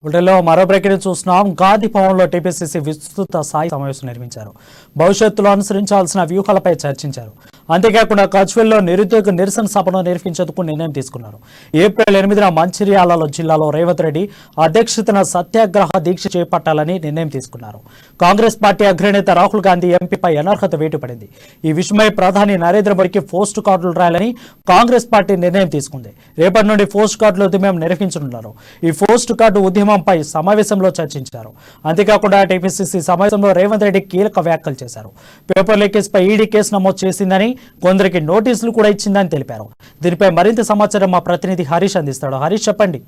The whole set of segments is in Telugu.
బులెటిన్లో మరో ప్రకటన చూస్తున్నాం. గాంధీ భవన్లో టీపీసీసీ విస్తృత స్థాయి సమావేశం నిర్వహించారు. భవిష్యత్తులో అనుసరించాల్సిన వ్యూహాలపై చర్చించారు. అంతేకాకుండా కచ్వెల్లో నిరుద్యోగ నిరసన సభను నిర్వహించేందుకు నిర్ణయం తీసుకున్నారు. ఏప్రిల్ 8న మంచిర్యాల జిల్లాలో రేవంత్ రెడ్డి అధ్యక్షతన సత్యాగ్రహ దీక్ష చేపట్టాలని నిర్ణయం తీసుకున్నారు. కాంగ్రెస్ పార్టీ అగ్రనేత రాహుల్ గాంధీ ఎంపీపై అనర్హత వేటు పడింది. ఈ విషయమై ప్రధాని నరేంద్ర మోడీకి పోస్ట్ కార్డులు రాయాలని కాంగ్రెస్ పార్టీ నిర్ణయం తీసుకుంది. రేపటి నుండి పోస్ట్ కార్డుల ఉద్యమం నిర్వహించనున్నారు. ఈ పోస్ట్ కార్డు ఉద్యమంపై సమావేశంలో చర్చించారు. అంతేకాకుండా టీపీసీసీ సమావేశంలో రేవంత్ రెడ్డి కీలక వ్యాఖ్యలు చేశారు. పేపర్ లీకేజ్పై ఈడీ కేసు నమోదు చేసిందని, కొందరికి నోటీసులు కూడా ఇచ్చిందని తెలిపారు. దీనిపై మరింత సమాచారం మా ప్రతినిధి హరీష్ అందిస్తాడు. హరీష్, చెప్పండి.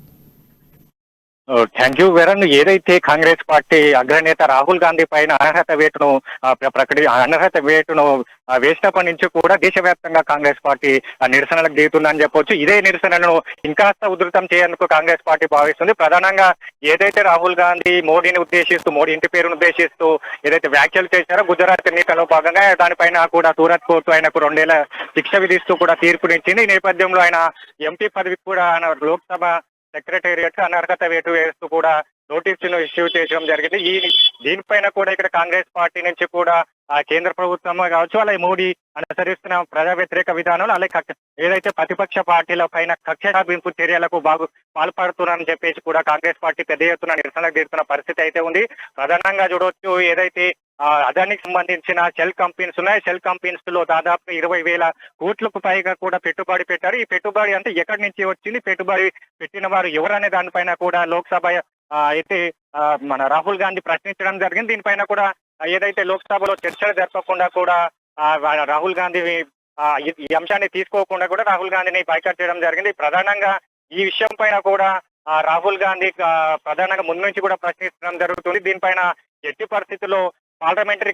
Thank you Varun. ఏదైతే కాంగ్రెస్ పార్టీ అగ్రనేత రాహుల్ గాంధీ పైన అనర్హత వేటును వేసినప్పటి నుంచి కూడా దేశవ్యాప్తంగా కాంగ్రెస్ పార్టీ నిరసనలకు దిగుతుందని చెప్పొచ్చు. ఇదే నిరసనను ఇంకాస్త ఉధృతం చేయేందుకు కాంగ్రెస్ పార్టీ భావిస్తుంది. ప్రధానంగా ఏదైతే రాహుల్ గాంధీ మోడీని ఉద్దేశిస్తూ, మోడీ ఇంటి పేరును ఉద్దేశిస్తూ ఏదైతే వ్యాఖ్యలు చేశారో గుజరాత్ ఎన్నికల్లో భాగంగా దానిపైన కూడా సూరత్ కోర్టు ఆయనకు 2 ఏళ్ల శిక్ష విధిస్తూ కూడా తీర్పునిచ్చింది. ఈ నేపథ్యంలో ఆయన ఎంపీ పదవికి కూడా ఆయన లోక్సభ సెక్రటేరియట్ అనర్హత వేటు వేస్తూ కూడా నోటీసును ఇష్యూ చేయడం జరిగింది. దీనిపైన కూడా ఇక్కడ కాంగ్రెస్ పార్టీ నుంచి కూడా కేంద్ర ప్రభుత్వం కావచ్చు, అలాగే మోడీ అనుసరిస్తున్న ప్రజా వ్యతిరేక విధానాలు, అలాగే ఏదైతే ప్రతిపక్ష పార్టీల పైన కక్ష సాధింపు చర్యలకు పాల్పడుతున్నారని చెప్పేసి కూడా కాంగ్రెస్ పార్టీ పెద్ద ఎత్తున నిరసనకు దిగుతున్న పరిస్థితి అయితే ఉంది. ప్రధానంగా చూడవచ్చు, ఏదైతే అదానికి సంబంధించిన షెల్ కంపెనీస్ ఉన్నాయి. షెల్ కంపెనీస్ లో దాదాపు 20,000 కోట్లకు పైగా కూడా పెట్టుబడి పెట్టారు. ఈ పెట్టుబడి అంటే ఎక్కడి నుంచి వచ్చింది, పెట్టుబడి పెట్టిన వారు ఎవరనే దానిపైన కూడా లోక్సభ అయితే మన రాహుల్ గాంధీ ప్రశ్నించడం జరిగింది. దీనిపైన కూడా ఏదైతే లోక్సభలో చర్చలు జరపకుండా కూడా రాహుల్ గాంధీ ఈ అంశాన్ని తీసుకోకుండా కూడా రాహుల్ గాంధీని బైకాట్ చేయడం జరిగింది. ప్రధానంగా ఈ విషయం పైన కూడా రాహుల్ గాంధీ ప్రధానంగా ముందు నుంచి కూడా ప్రశ్నించడం జరుగుతుంది. దీనిపైన ఎట్టి పరిస్థితుల్లో పార్లమెంటరీ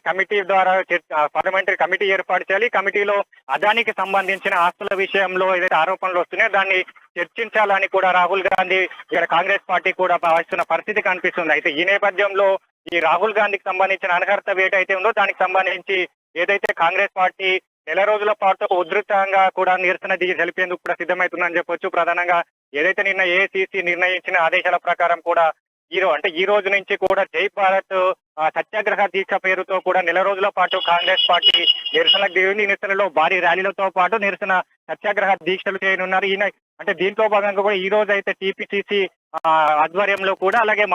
కమిటీ ఏర్పాటు చేయాలి. కమిటీలో అదానికి సంబంధించిన ఆస్తుల విషయంలో ఏదైతే ఆరోపణలు వస్తున్నాయో దాన్ని చర్చించాలని కూడా రాహుల్ గాంధీ ఇక్కడ కాంగ్రెస్ పార్టీ కూడా భావిస్తున్న పరిస్థితి కనిపిస్తుంది. అయితే ఈ నేపథ్యంలో ఈ రాహుల్ గాంధీకి సంబంధించిన అనర్హత వేటు అయితే ఉందో దానికి సంబంధించి ఏదైతే కాంగ్రెస్ పార్టీ నెల రోజుల పాటు ఉధృతంగా కూడా నిరసన తెలిపేందుకు కూడా సిద్ధమవుతుందని చెప్పొచ్చు. ప్రధానంగా ఏదైతే నిన్న ఏఐసీసీ నిర్ణయించిన ఆదేశాల ప్రకారం కూడా ఈ రోజు నుంచి కూడా జై భారత్ సత్యాగ్రహ దీక్ష పేరుతో కూడా నెల రోజుల పాటు కాంగ్రెస్ పార్టీ నిరసనకు దిగింది. ఈ నిరసనలో భారీ ర్యాలీలతో పాటు నిరసన సత్యాగ్రహ దీక్షలు చేయనున్నారు. దీంట్లో భాగంగా కూడా ఈ రోజు అయితే టీపీసీసీ ఆధ్వర్యంలో కూడా, అలాగే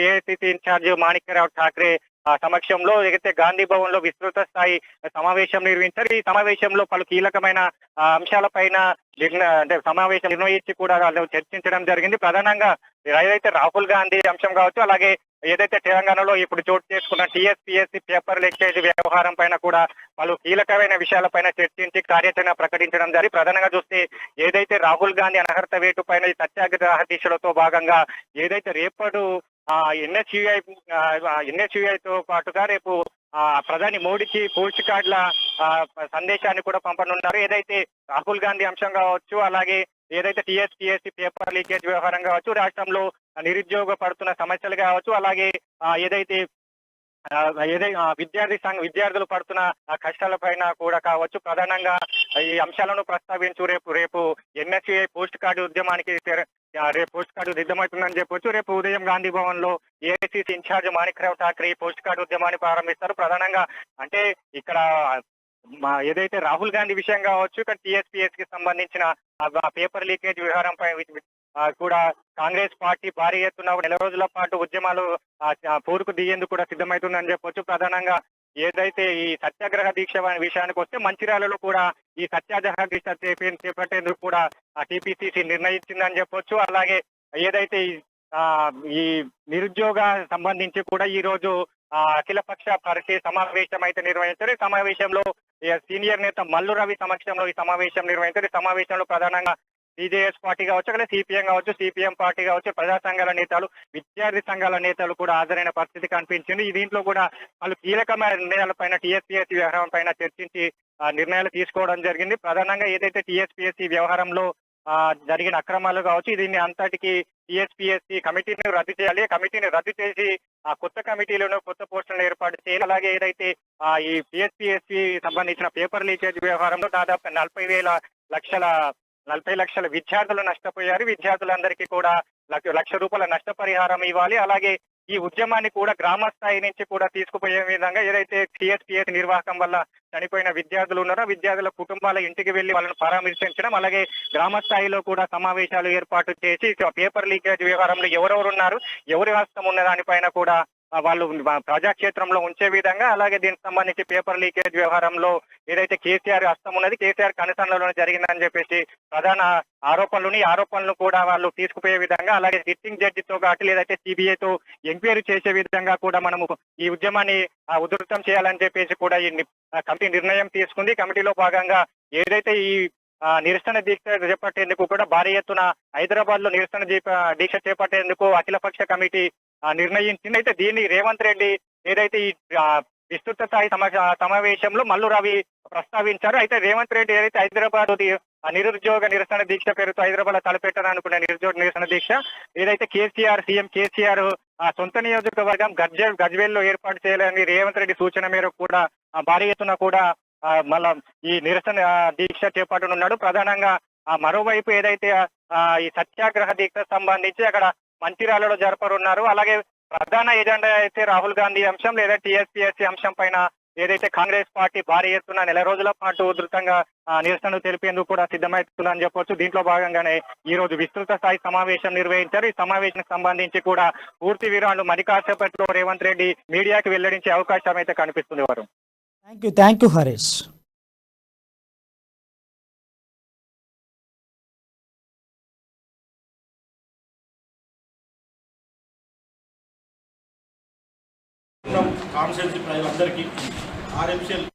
ఏఐసీసీ ఇన్ఛార్జ్ మాణిక్యరావు ఠాక్రే సమక్షంలో ఏదైతే గాంధీ భవన్ లో విస్తృత స్థాయి సమావేశం నిర్వహించారు. ఈ సమావేశంలో పలు కీలకమైన అంశాలపైన సమావేశం నిర్వహించి కూడా చర్చించడం జరిగింది. ప్రధానంగా ఏదైతే రాహుల్ గాంధీ అంశం కావచ్చు, అలాగే ఏదైతే తెలంగాణలో ఇప్పుడు చోటు చేసుకున్న టీఎస్పీఎస్సీ పేపర్ లీకేజ్ వ్యవహారం పైన కూడా పలు కీలకమైన విషయాలపైన చర్చించి కార్యాచరణ ప్రకటించడం జరిగింది. ప్రధానంగా చూస్తే ఏదైతే రాహుల్ గాంధీ అనర్హత వేటు పైన సత్యాగ్రహ దీక్షలతో భాగంగా ఏదైతే రేపటి ఎన్హెచ్యుఐతో పాటుగా రేపు ప్రధాని మోడీకి పోస్ట్ కార్డుల సందేశాన్ని కూడా పంపనున్నారు. ఏదైతే రాహుల్ గాంధీ అంశం కావచ్చు, అలాగే ఏదైతే టీఎస్పీఎస్సీ పేపర్ లీకేజ్ వ్యవహారం కావచ్చు, రాష్ట్రంలో నిరుద్యోగ పడుతున్న సమస్యలు కావచ్చు, అలాగే ఏదైతే విద్యార్థులు పడుతున్న కష్టాల పైన కూడా కావచ్చు, ప్రధానంగా ఈ అంశాలను ప్రస్తావించు రేపు ఎన్ఎస్యుఐ పోస్ట్ కార్డు ఉద్యమానికి రేపు పోస్ట్ కార్డు సిద్ధమవుతుందని చెప్పొచ్చు. రేపు ఉదయం గాంధీ భవన్ లో AICC incharge Manikrao Thakre post card ఉద్యమాన్ని ప్రారంభిస్తారు. ప్రధానంగా అంటే ఇక్కడ ఏదైతే రాహుల్ గాంధీ విషయం కావచ్చు, ఇక్కడ టీఎస్పీఎస్ కి సంబంధించిన పేపర్ లీకేజ్ వ్యవహారంపై కూడా కాంగ్రెస్ పార్టీ భారీ ఎత్తున నెల రోజుల పాటు ఉద్యమాలు పోరుకు దిగేందుకు కూడా సిద్ధమవుతుందని చెప్పొచ్చు. ప్రధానంగా ఏదైతే ఈ సత్యాగ్రహ దీక్ష విషయానికి వస్తే మంచిర్యాలలో కూడా ఈ సత్యాగ్రహ దీక్ష చేపట్టేందుకు కూడా టీపీసీసీ నిర్ణయించిందని చెప్పొచ్చు. అలాగే ఏదైతే ఈ నిరుద్యోగ సంబంధించి కూడా ఈ రోజు అఖిలపక్ష పార్టీ సమావేశం అయితే నిర్వహించారు. ఈ సమావేశంలో సీనియర్ నేత మల్లు రవి సమక్షంలో ఈ సమావేశం నిర్వహించారు. ఈ సమావేశంలో ప్రధానంగా టీజేఎస్ పార్టీ కావచ్చు, అలాగే సిపిఎం కావచ్చు, సిపిఎం పార్టీ కావచ్చు, ప్రజా సంఘాల నేతలు, విద్యార్థి సంఘాల నేతలు కూడా హాజరైన పరిస్థితి కనిపించింది. దీంట్లో కూడా వాళ్ళు కీలకమైన నిర్ణయాలపైన టీఎస్పీఎస్సీ వ్యవహారం పైన చర్చించి నిర్ణయాలు తీసుకోవడం జరిగింది. ప్రధానంగా ఏదైతే టీఎస్పీఎస్సీ వ్యవహారంలో జరిగిన అక్రమాలు కావచ్చు, దీన్ని అంతటికి టీఎస్పీఎస్సీ కమిటీని రద్దు చేయాలి. కమిటీని రద్దు చేసి కొత్త కమిటీలను కొత్త పోస్టులను ఏర్పాటు చేయాలి. అలాగే ఏదైతే ఈ టీఎస్పీఎస్సీ సంబంధించిన పేపర్ లీకేజ్ వ్యవహారంలో దాదాపు 40 లక్షల విద్యార్థులు నష్టపోయారు. విద్యార్థులందరికీ కూడా లక్ష రూపాయల నష్టపరిహారం ఇవ్వాలి. అలాగే ఈ ఉద్యమాన్ని కూడా గ్రామ స్థాయి నుంచి కూడా తీసుకుపోయే విధంగా ఏదైతే సిఎస్పిఎస్ నిర్వాహకం వల్ల చనిపోయిన విద్యార్థులు ఉన్నారో విద్యార్థుల కుటుంబాల ఇంటికి వెళ్లి వాళ్ళని పరామర్శించడం, అలాగే గ్రామ స్థాయిలో కూడా సమావేశాలు ఏర్పాటు చేసి పేపర్ లీకేజ్ వ్యవహారంలో ఎవరెవరు ఉన్నారు, ఎవరి హస్తం ఉన్న దానిపైన కూడా వాళ్ళు ప్రజాక్షేత్రంలో ఉంచే విధంగా, అలాగే దీనికి సంబంధించి పేపర్ లీకేజ్ వ్యవహారంలో ఏదైతే కేసీఆర్ హస్తం ఉన్నది, కేసీఆర్ కనుసన్నలోనే జరిగిందని చెప్పేసి ప్రధాన ఆరోపణలను కూడా వాళ్ళు తీసుకుపోయే విధంగా, అలాగే సిట్టింగ్ జడ్జితో కాటి లేదంటే సిబిఐతో ఎంక్వైరీ చేసే విధంగా కూడా మనము ఈ ఉద్యమాన్ని ఉధృతం చేయాలని చెప్పేసి కూడా ఈ కమిటీ నిర్ణయం తీసుకుంది. కమిటీలో భాగంగా ఏదైతే ఈ నిరసన దీక్ష చేపట్టేందుకు కూడా భారీ ఎత్తున హైదరాబాద్ లో నిరసన దీక్ష చేపట్టేందుకు అఖిలపక్ష కమిటీ నిర్ణయించింది. అయితే దీన్ని రేవంత్ రెడ్డి ఏదైతే ఈ విస్తృత స్థాయి సమావేశంలో మల్లు రవి ప్రస్తావించారు. అయితే రేవంత్ రెడ్డి ఏదైతే హైదరాబాద్ నిరుద్యోగ నిరసన దీక్ష పేరుతో హైదరాబాద్ లో తలపెట్టాలనుకున్న నిరుద్యోగ నిరసన దీక్ష ఏదైతే సీఎం కేసీఆర్ సొంత నియోజకవర్గం గజ్వేల్ లో ఏర్పాటు చేయాలని రేవంత్ రెడ్డి సూచన మేరకు కూడా భారీ ఎత్తున కూడా మళ్ళా ఈ నిరసన దీక్ష చేపట్టనున్నాడు. ప్రధానంగా మరోవైపు ఏదైతే ఈ సత్యాగ్రహ దీక్ష సంబంధించి అక్కడ మంచిర్యాలలో జరపనున్నారు. అలాగే ప్రధాన ఎజెండా అయితే రాహుల్ గాంధీ అంశం లేదా టీఎస్పీఎస్సీ అంశం పైన ఏదైతే కాంగ్రెస్ పార్టీ భారీ ఎత్తున నెల రోజుల పాటు ఉధృతంగా నిరసనలు తెలిపేందుకు కూడా సిద్ధమవుతుందని చెప్పొచ్చు. దీంట్లో భాగంగానే ఈ రోజు విస్తృత స్థాయి సమావేశం నిర్వహించారు. ఈ సమావేశానికి సంబంధించి కూడా పూర్తి వివరాలు మరి కాసేపట్లో రేవంత్ రెడ్డి మీడియాకి వెల్లడించే అవకాశం అయితే కనిపిస్తుంది. వారు థ్యాంక్ యూ హరీష్. కాన్స్టిట్యున్సీ ప్రజలందరికీ ఆర్ఎంసీఎల్